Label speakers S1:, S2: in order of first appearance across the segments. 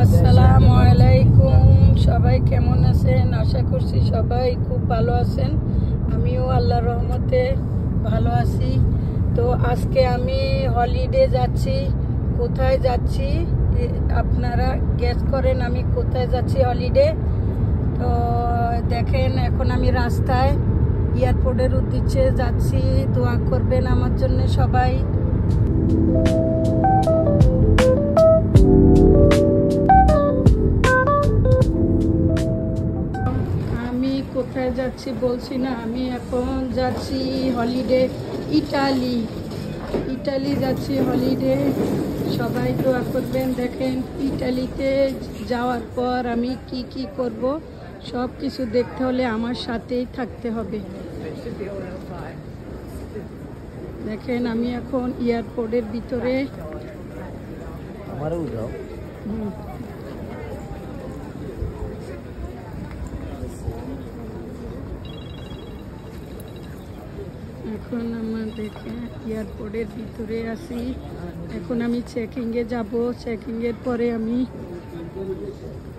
S1: আসসালামু আলাইকুম, সবাই কেমন আছেন? আশা করছি সবাই খুব ভালো আছেন। আমিও আল্লাহর রহমতে ভালো আছি। তো আজকে আমি হলিডে যাচ্ছি। কোথায় যাচ্ছি আপনারা গেস করেন আমি কোথায় যাচ্ছি হলিডে। তো দেখেন এখন আমি রাস্তায় এয়ারপোর্টের উদ্দেশ্যে যাচ্ছি। দোয়া করবেন আমার জন্য সবাই। কোথায় যাচ্ছি বলছি না, আমি এখন যাচ্ছি হলিডে ইটালি যাচ্ছি হলিডে। সবাই দোয়া করবেন। দেখেন ইটালিতে যাওয়ার পর আমি কি করব সব কিছু দেখতে হলে আমার সাথেই থাকতে হবে। দেখেন আমি এখন এয়ারপোর্টের ভিতরে। এখন আমার দেখে এয়ারপোর্টের ভিতরে আছি। এখন আমি চেকিংয়ে যাব। চেকিংয়ের পরে আমি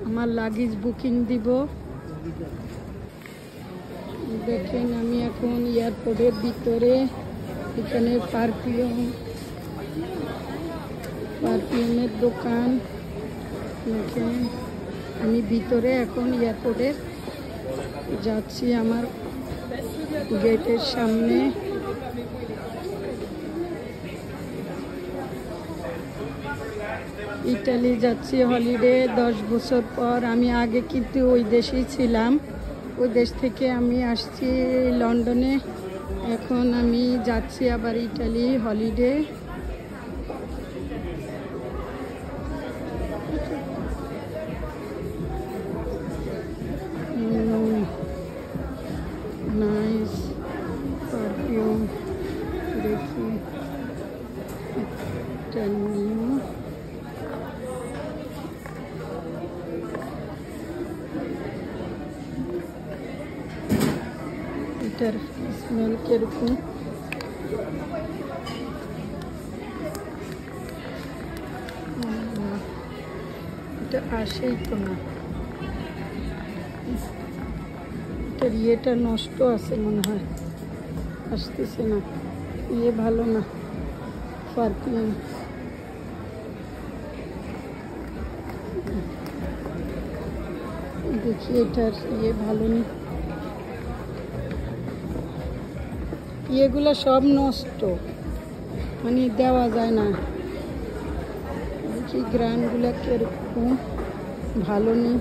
S1: আমার লাগেজ বুকিং দিব। দেখেন আমি এখন এয়ারপোর্টের ভিতরে, এখানে পারফিউমের দোকান। দেখেন আমি ভিতরে এখন এয়ারপোর্টের যাচ্ছি আমার গেটের সামনে। ইটালি যাচ্ছি হলিডে 10 বছর পর। আমি আগে কিন্তু ওই দেশেই ছিলাম। ওই দেশ থেকে আমি আসছি লন্ডনে। এখন আমি যাচ্ছি আবার ইটালি হলিডে। নাইস পারফিউম দেখি, এটা নিউ। এটার স্মেল কিরকম? এটা আসেই তো না, এটার ইয়েটা নষ্ট আছে মনে হয়, আসতেছে না। ইয়ে ভালো না পারফিউম। দেখি এটার ইয়ে ভালো নেই, ইয়েগুলো সব নষ্ট, মানে দেওয়া যায় না। দেখি গ্রানগুলো কিরকম, ভালো নেই।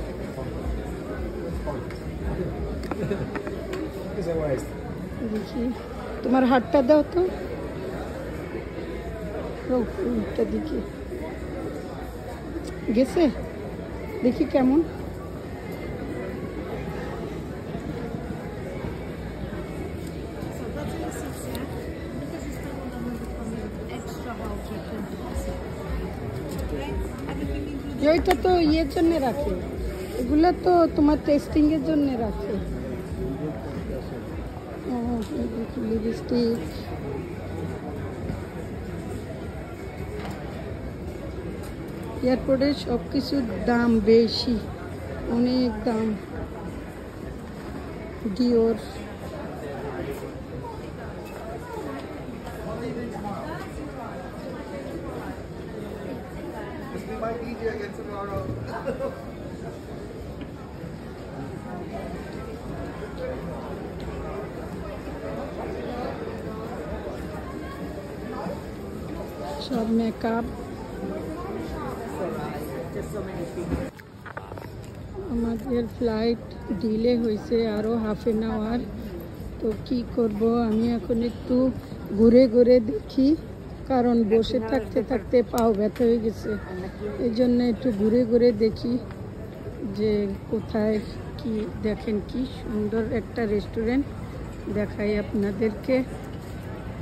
S1: দেখি তোমার হাতটা দাও তো, ফুলটা দেখি গেছে, দেখি কেমন। ওইটা তো ইয়ের জন্য রাখে, এগুলো তো তোমার টেস্টিং এর জন্য রাখে। লিপস্টিক, এয়ারপোর্টে সব কিছুর দাম বেশি, অনেক দাম। ডিওর, সব মেকআপ। আমাদের ফ্লাইট ডিলে হয়েছে আরও হাফ এন আওয়ার। তো কি করব, আমি এখন একটু ঘুরে ঘুরে দেখি, কারণ বসে থাকতে থাকতে পাও ব্যথা হয়ে গেছে। এই জন্য একটু ঘুরে ঘুরে দেখি যে কোথায় কি। দেখেন কি সুন্দর একটা রেস্টুরেন্ট দেখাই আপনাদেরকে।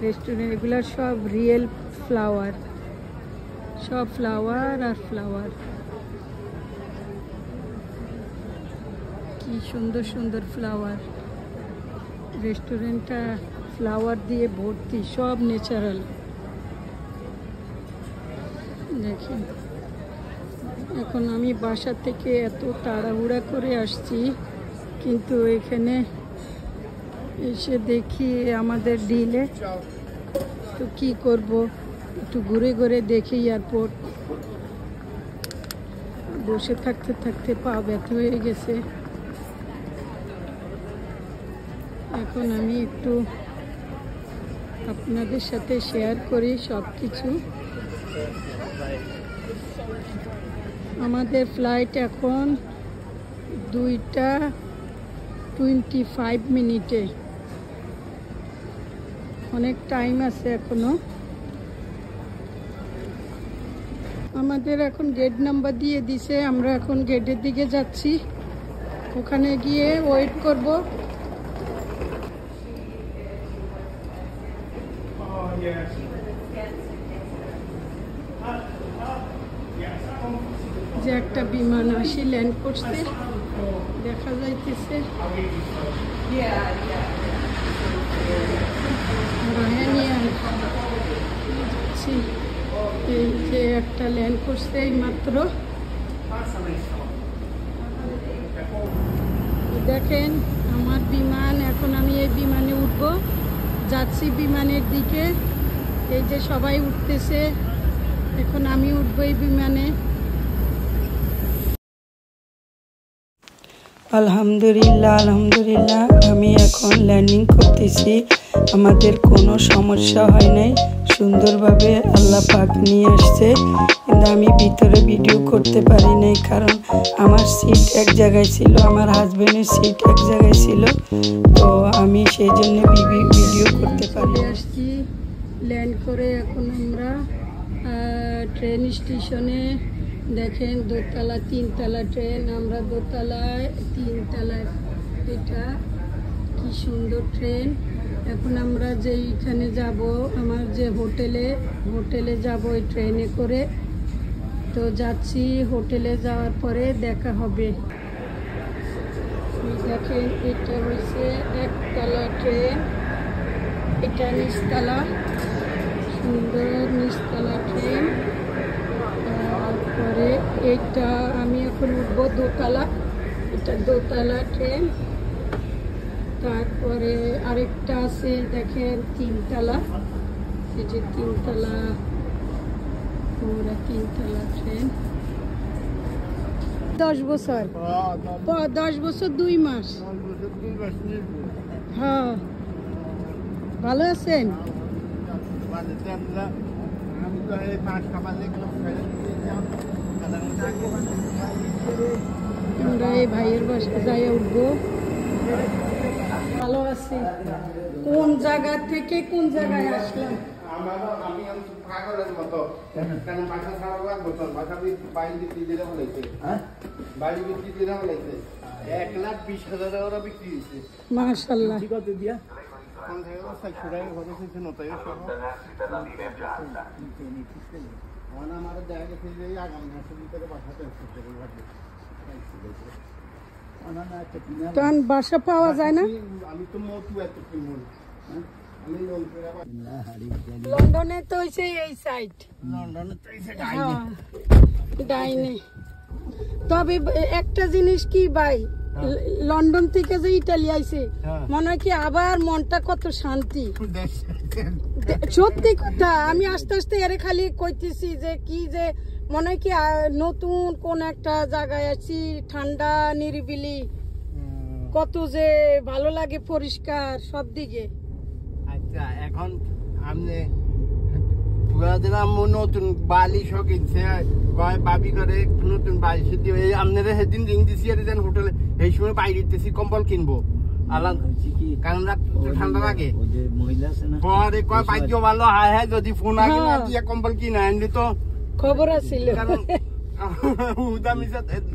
S1: রেস্টুরেন্ট এগুলো সব রিয়েল ফ্লাওয়ার, সব ফ্লাওয়ার আর ফ্লাওয়ার। কি সুন্দর সুন্দর ফ্লাওয়ার। রেস্টুরেন্টটা ফ্লাওয়ার দিয়ে ভর্তি, সব ন্যাচারাল। দেখেন এখন আমি বাসা থেকে এত তাড়াহুড়া করে আসছি, কিন্তু এখানে এসে দেখি আমাদের ডিলে। তো কি করব, একটু ঘুরে ঘুরে দেখি এয়ারপোর্ট। বসে থাকতে থাকতে পা ব্যথা হয়ে গেছে। এখন আমি একটু আপনাদের সাথে শেয়ার করি সব কিছু। আমাদের ফ্লাইট এখন 2:25 অনেক টাইম আছে এখনো। আমাদের এখন গেট নাম্বার দিয়ে দিছে, আমরা এখন গেটের দিকে যাচ্ছি, ওখানে গিয়ে ওয়েট করব। যে একটা বিমান আসি ল্যান্ড করছে দেখা যাইতেছে। এই যে একটা ল্যান্ড করছে এই মাত্র, দেখেন আমার বিমান। এখন আমি এই বিমানে উঠবো, যাচ্ছি বিমানের দিকে। এই যে সবাই উঠতেছে, এখন আমি উঠবো এই বিমানে। আলহামদুলিল্লাহ আলহামদুলিল্লাহ, আমি এখন ল্যান্ডিং করতেছি। আমাদের কোনো সমস্যা হয় নাই, সুন্দরভাবে আল্লাহ পাক নিয়ে আসছে। কিন্তু আমি ভিতরে ভিডিও করতে পারি নাই, কারণ আমার সিট এক জায়গায় ছিল, আমার হাজবেন্ডের সিট এক জায়গায় ছিল। তো আমি সেই জন্য ভিডিও করতে পারি। আসছি ল্যান্ড করে, এখন আমরা ট্রেন স্টেশনে। দেখেন দোতলা তিনতলা ট্রেন, আমরা দোতলায় তিনতলায়। এটা কি সুন্দর ট্রেন। এখন আমরা যেইখানে যাব, আমার যে হোটেলে যাব ওই ট্রেনে করে। তো যাচ্ছি, হোটেলে যাওয়ার পরে দেখা হবে। দেখেন এটা হচ্ছে একতলা ট্রেন, এটা নিচতলা, সুন্দর নিচতলা ট্রেন। তারপরে এটা আমি এখন উঠবো দোতলা, এটা দোতলা ট্রেন। তারপরে আরেকটা আছে দেখেন তিনতলা, এই যে তিনতলা, পুরা তিনতলা ট্রেন। 10 বছর 2 মাস। হ্যাঁ, ভালো আছেন? আমরা এই ভাইয়ের বাসায় যাই উঠবো। ভালো আছি। কোন জায়গা থেকে কোন জায়গায় আসলাম?
S2: আমি পাগলের মতো, কারণ বাসা ছাড়া লাগবো তো, বাসা বাড়ি বিক্রি দিলে বলেছে, বাড়ি বিক্রি দিলে বলেছে 1,20,000 টাকা বিক্রি হয়েছে।
S1: মাশাআল্লাহ।
S2: কত দিয়া? 50,000 টাকা ঘরে হয়েছে নতাই সহ। আমার দেখা গেছে যে আগামী মাসের ভিতরে বাসাতে
S1: তখন বাসা পাওয়া যায় না।
S2: আমি তো মতো এত কিনবো না।
S1: লন্ডনে তো হইছে এই সাইড,
S2: লন্ডনে তো হইছে
S1: ডাইনে। তবে একটা জিনিস কি ভাই, লন্ডন থেকে যে ইটালি আইছে, মনে হয় কি আবার মনটা কত শান্তি। সত্যি কথা, আমি আস্তে আস্তে এর খালি কইতেছি যে কি যে মনে হয় কি নতুন কোন একটা জায়গায় আছি, ঠান্ডা নিরিবিলি, কত যে ভালো লাগে, পরিষ্কার সব দিকে।
S2: আচ্ছা, এখন আপনি নতুন বালিশ কিনছে, কয় বাবি করে নতুন বালিশ দিয়ে আপনারা সেদিন রিং দিছি হোটেলে, এই সময় বাইরে দিতেছি কম্বল কিনবো, কারণ ঠান্ডা লাগে। পরে কয় ভাগ্য ভালো, হায় হায় যদি ফোন আগে না দিয়ে কম্বল কিনে আনলি তো
S1: খবর আছিল।
S2: কারণ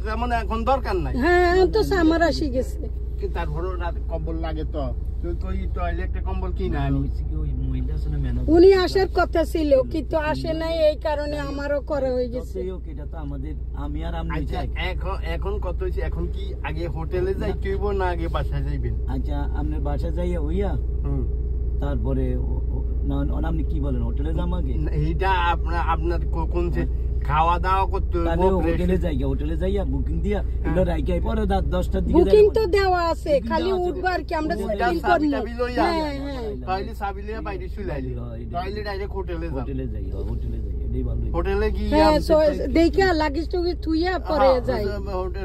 S2: যেমন এখন দরকার নাই।
S1: হ্যাঁ, তো সামার আসি গেছে,
S2: তারপরে কম্বল লাগে তো কম্বল কিনে আনি।
S1: উনি আসার কথা ছিল কিন্তু আসে নাই, এই কারণে আমারও করা হয়ে গেছে।
S2: এখন কত হয়েছে, এখন কি আগে হোটেলে যাই কেউ না আগে বাসায় যাইবেন?
S3: আচ্ছা, আপনার বাসায় যাইয়া হইয়া তারপরে আপনি কি বলেন, হোটেলে যাম আগে?
S2: এইটা আপনার কোন খাওয়া দাওয়া করতে
S3: তাহলে হোটেলে যাইয়া বুকিং দিয়া এগুলো রাইখাই পরে 10টার দিকে
S1: বুকিং তো দেওয়া আছে, খালি উঠবো আর কি আমরা চেকিং করব। হ্যাঁ হ্যাঁ,
S2: তাইলে সাবিলিয়া বাইরে শুলাইলি তাইলে ডাইরেক্ট হোটেলে যাই
S3: এটাই ভালো।
S2: হোটেলে গিয়ে
S1: হ্যাঁ দেখে লাগেজ টুগিজ থুইয়া পরে যাই।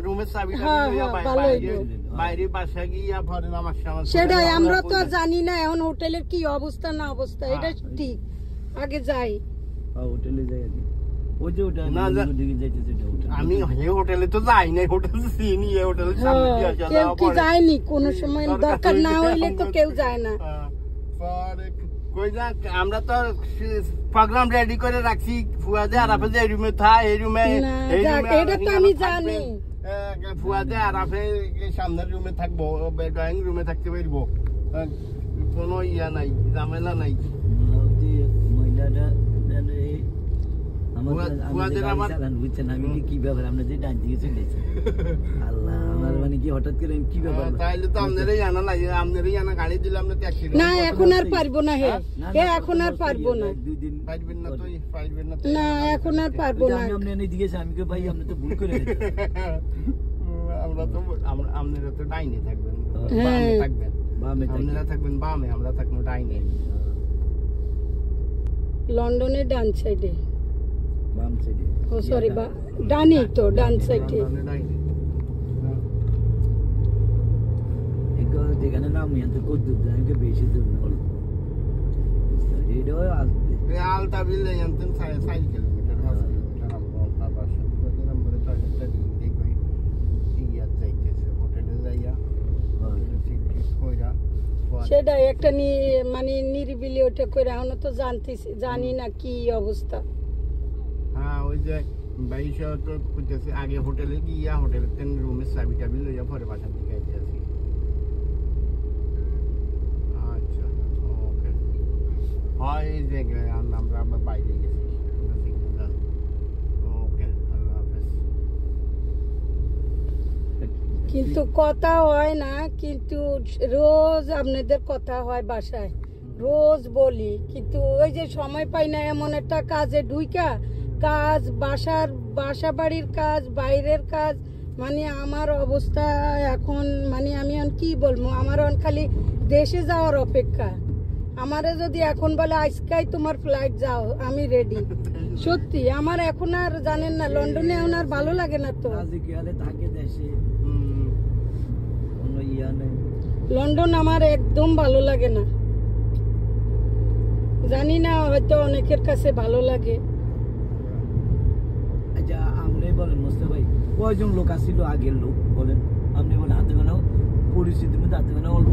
S2: রুমের চাবিটা
S1: হ্যাঁ,
S2: লইয়া
S1: হ্যাঁ, ভালো হইবো।
S2: বাইরে বাসা গিয়া পরে নামাজ টামাজ পড়ে
S1: সেটাই, আমরা তো আর
S2: হোটেলে।
S1: জানি না এখন হোটেলের কি অবস্থা না অবস্থা, এটা ঠিক আগে যাই।
S3: হোটেলে যাই আগে ওই যে ওটা
S2: না,
S3: দিকে যাইতেছে এটা হোটেল।
S2: আমি এই হোটেলে তো যাই নাই, হোটেল চিনি এই হোটেলের সামনে দিয়ে আসা
S1: কেউ
S2: যাওয়া
S1: কি
S2: পড়ে।
S1: যায়নি কোনো সময়, দরকার না হইলে তো কেউ যায় না।
S2: পরে কই যা আমরা তো প্রোগ্রাম রেডি করে রাখছি, ফুয়াদে আরাফে যে রুমে থাকে এই রুমে
S1: না, যাক, এটা তো আমি জানি।
S2: ফুয়াদে আরাফে সামনের রুমে থাকবো, ড্রয়িং রুমে থাকতে পারবো, কোনো ইয়া নাই, ঝামেলা নাই।
S3: মহিলাটা
S2: ফুয়াদের আমার
S3: বুঝছেন আমি কি ব্যাপার আমরা যে ডান দিকে চলেছি আল্লাহ আমার মানে কি হঠাৎ করে কি ব্যাপার
S2: তাইলে তো আপনারই জানা লাগে, আপনারই জানা গাড়ি দিলে আপনি ট্যাক্সি
S1: না এখন আর পারবো না, হে এখন আর পারবো না,
S3: দুই দিন
S2: পারবেন না তো, পারবেন না তো।
S1: না এখন আর পারবো না।
S3: আমি এনে দিকে আমি কে ভাই আপনি তো ভুল করে
S2: আমরা তো আপনারা তো ডাইনে থাকবেন,
S1: হ্যাঁ।
S2: বামে থাকবেন,
S3: বামে
S2: আপনারা থাকবেন বামে, আমরা থাকবো ডাইনে।
S1: লন্ডনের ডান সাইডে,
S3: বাম সাইডে
S1: ও সরি ডানি তো, ডান সাইডে।
S2: আমরা ডাইনে।
S3: একবার যেখানে নাম নিয়ে তো কত দূর আমি বেশি দূর না অল্প এটাও আসবে
S2: আলতা বিলে জানতেন 6 কিলোমিটার 5 কিলোমিটার আমরা বাসা থেকে নম্বরে টয়লেটটা দিয়ে কই ইয়া যাইতেছে হোটেলে যাইয়া সিট কইরা
S1: সেটাই একটা মানে নিরিবিলি ওটা করে, এখন তো জানি না কি অবস্থা।
S2: হ্যাঁ ওই যে বাইশা তো খুঁজতেছে, আগে হোটেলে গিয়া হোটেলের তেন রুমের চাবি টাবি লইয়া পরে বাসার দিকে আইতে আছি। আচ্ছা ওকে, হয় এই জায়গায় আমরা আবার বাইরে গেছি। ওকে, আল্লাহ হাফেজ।
S1: কিন্তু কথা হয় না, কিন্তু রোজ আপনাদের কথা হয় বাসায়, রোজ বলি, কিন্তু ওই যে সময় পাই না, এমন একটা কাজে ঢুইকা কাজ, বাসা বাড়ির কাজ, বাইরের কাজ, মানে আমার অবস্থা এখন, মানে আমি এখন কি বলবো, আমার এখন খালি দেশে যাওয়ার অপেক্ষা। আমারে যদি এখন বলে আজকাই তোমার ফ্লাইট যাও, আমি রেডি। সত্যি আমার এখন আর জানেন না, লন্ডনে এখন আর ভালো লাগে না তো,
S3: আজ কি আরে থাকে দেশে কোনো ইয়া নেই
S1: লন্ডন আমার একদম ভালো লাগে না। জানি না, হয়তো অনেকের কাছে ভালো লাগে।
S3: আচ্ছা আপনি বলেন মোস্তাফা ভাই কয়জন লোক আসছিল আগের লোক বলেন, আপনি বলেন হাতে গোনা পরিস্থিতির মধ্যে হাতে গোনা অল্প